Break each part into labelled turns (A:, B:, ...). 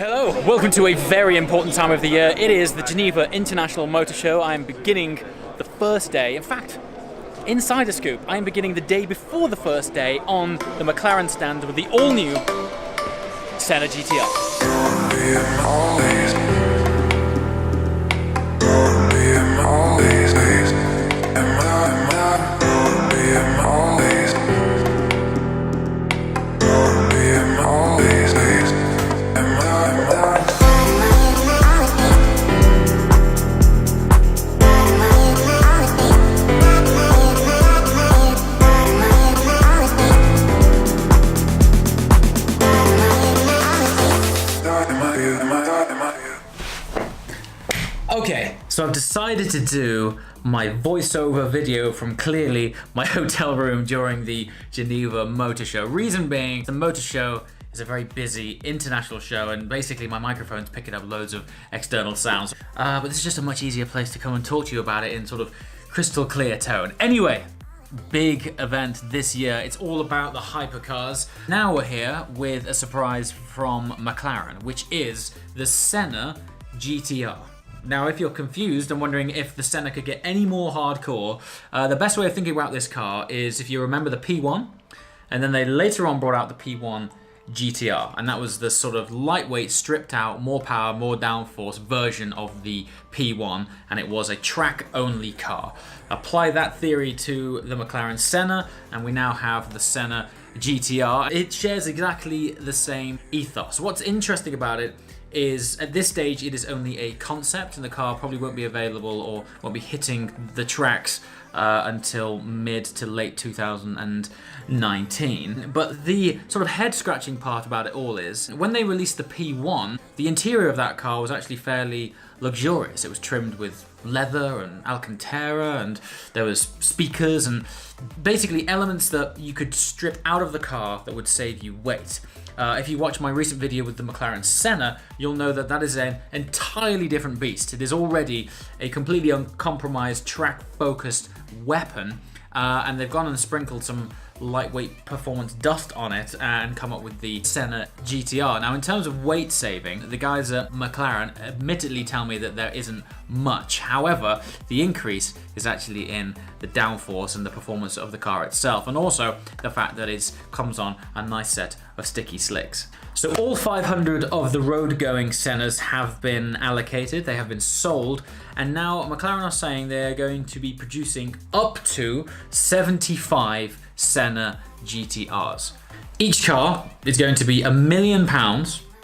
A: Hello, welcome to a very important time of the year. It is the Geneva International Motor Show. I am beginning the first day, in fact, Insider Scoop, I am beginning the day before the first day on the McLaren stand with the all-new Senna GTR. Okay, so I've decided to do my voiceover video from clearly my hotel room during the Geneva Motor Show. Reason being, the Motor Show is a very busy international show and basically my microphone's picking up loads of external sounds. But this is just a much easier place to come and talk to you about it in sort of crystal clear tone. Anyway, big event this year. It's all about the hypercars. Now we're here with a surprise from McLaren, which is the Senna GTR. Now, if you're confused and wondering if the Senna could get any more hardcore, the best way of thinking about this car is if you remember the P1, and then they later on brought out the P1 GTR, and that was the sort of lightweight, stripped out, more power, more downforce version of the P1, and it was a track-only car. Apply that theory to the McLaren Senna, and we now have the Senna GTR. It shares exactly the same ethos. What's interesting about it is at this stage it is only a concept and the car probably won't be available or won't be hitting the tracks until mid to late 2019. But the sort of head scratching part about it all is when they released the P1, the interior of that car was actually fairly luxurious. It was trimmed with leather and Alcantara, and there was speakers and basically elements that you could strip out of the car that would save you weight. If you watch my recent video with the McLaren Senna, you'll know that that is an entirely different beast. It is already a completely uncompromised track-focused weapon, and they've gone and sprinkled some lightweight performance dust on it and come up with the Senna GTR. Now, in terms of weight saving, the guys at McLaren admittedly tell me that there isn't much. However, the increase is actually in the downforce and the performance of the car itself, and also the fact that it comes on a nice set of sticky slicks. So all 500 of the road-going Sennas have been allocated, they have been sold, and now McLaren are saying they're going to be producing up to 75 Senna GTRs. Each car is going to be £1 million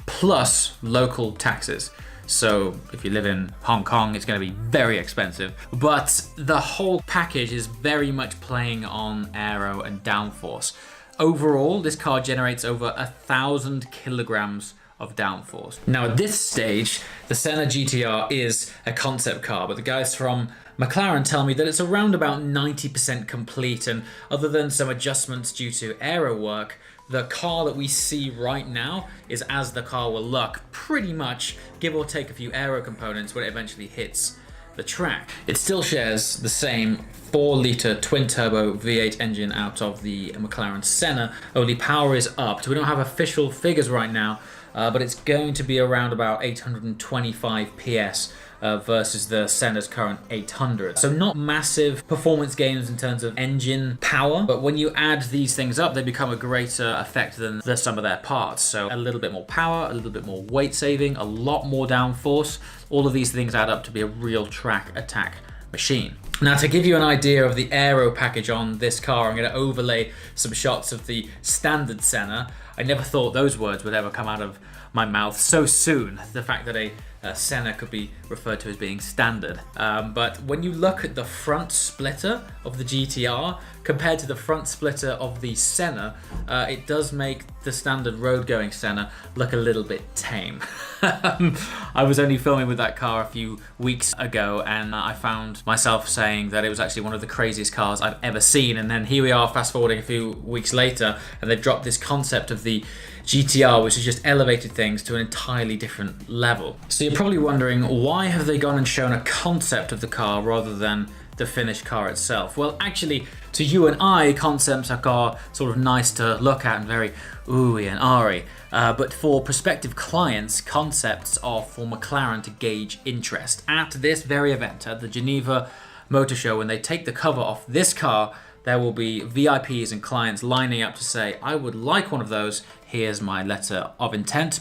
A: plus local taxes. So if you live in Hong Kong, it's going to be very expensive. But the whole package is very much playing on aero and downforce. Overall, this car generates over 1,000 kilograms of downforce. Now at this stage, the Senna GTR is a concept car, but the guys from McLaren tell me that it's around about 90% complete, and other than some adjustments due to aero work, the car that we see right now is as the car will look, pretty much, give or take a few aero components when it eventually hits the track. It still shares the same 4-litre twin-turbo V8 engine out of the McLaren Senna, only power is upped. We don't have official figures right now, but it's going to be around about 825 PS versus the Senna's current 800. So not massive performance gains in terms of engine power, but when you add these things up, they become a greater effect than the sum of their parts. So a little bit more power, a little bit more weight saving, a lot more downforce. All of these things add up to be a real track attack machine. Now, to give you an idea of the aero package on this car, I'm going to overlay some shots of the standard Senna. I never thought those words would ever come out of my mouth so soon, the fact that a Senna could be referred to as being standard. But when you look at the front splitter of the GTR compared to the front splitter of the Senna, it does make the standard road-going Senna look a little bit tame. I was only filming with that car a few weeks ago, and I found myself saying that it was actually one of the craziest cars I've ever seen, and then here we are fast forwarding a few weeks later, and they've dropped this concept of the GTR, which has just elevated things to an entirely different level. So you're probably wondering, why have they gone and shown a concept of the car rather than the finished car itself? Well, actually, to To you and I, concepts are sort of nice to look at and very ooey and ahry. But for prospective clients, concepts are for McLaren to gauge interest. At this very event, at the Geneva Motor Show, when they take the cover off this car, there will be VIPs and clients lining up to say, I would like one of those, here's my letter of intent.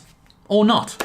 A: Or not.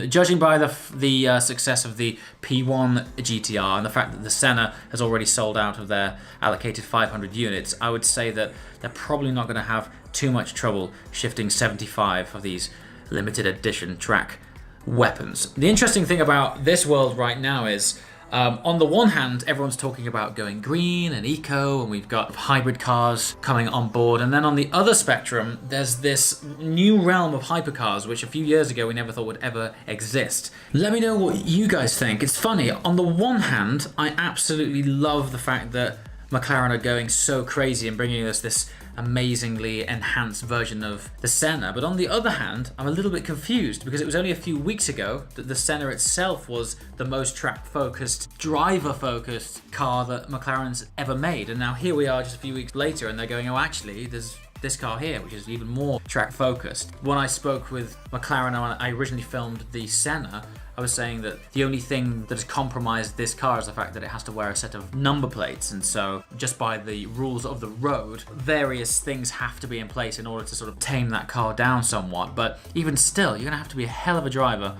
A: Judging by the success of the P1 GTR and the fact that the Senna has already sold out of their allocated 500 units, I would say that they're probably not going to have too much trouble shifting 75 of these limited edition track weapons. The interesting thing about this world right now is, on the one hand, everyone's talking about going green and eco, and we've got hybrid cars coming on board. And then on the other spectrum, there's this new realm of hypercars, which a few years ago we never thought would ever exist. Let me know what you guys think. It's funny, on the one hand, I absolutely love the fact that McLaren are going so crazy and bringing us this amazingly enhanced version of the Senna. But on the other hand, I'm a little bit confused because it was only a few weeks ago that the Senna itself was the most track-focused, driver-focused car that McLaren's ever made. And now here we are just a few weeks later and they're going, oh, actually, there's this car here, which is even more track-focused. When I spoke with McLaren when I originally filmed the Senna, I was saying that the only thing that has compromised this car is the fact that it has to wear a set of number plates, and so just by the rules of the road, various things have to be in place in order to sort of tame that car down somewhat. But even still, you're gonna have to be a hell of a driver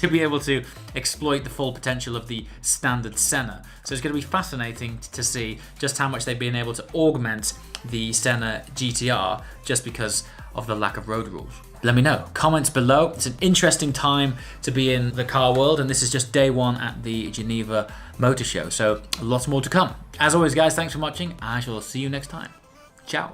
A: to be able to exploit the full potential of the standard Senna. So it's gonna be fascinating to see just how much they've been able to augment the Senna GTR just because of the lack of road rules. Let me know. Comments below. It's an interesting time to be in the car world, and this is just day one at the Geneva Motor Show, so lots more to come. As always, guys, thanks for watching. I shall see you next time. Ciao.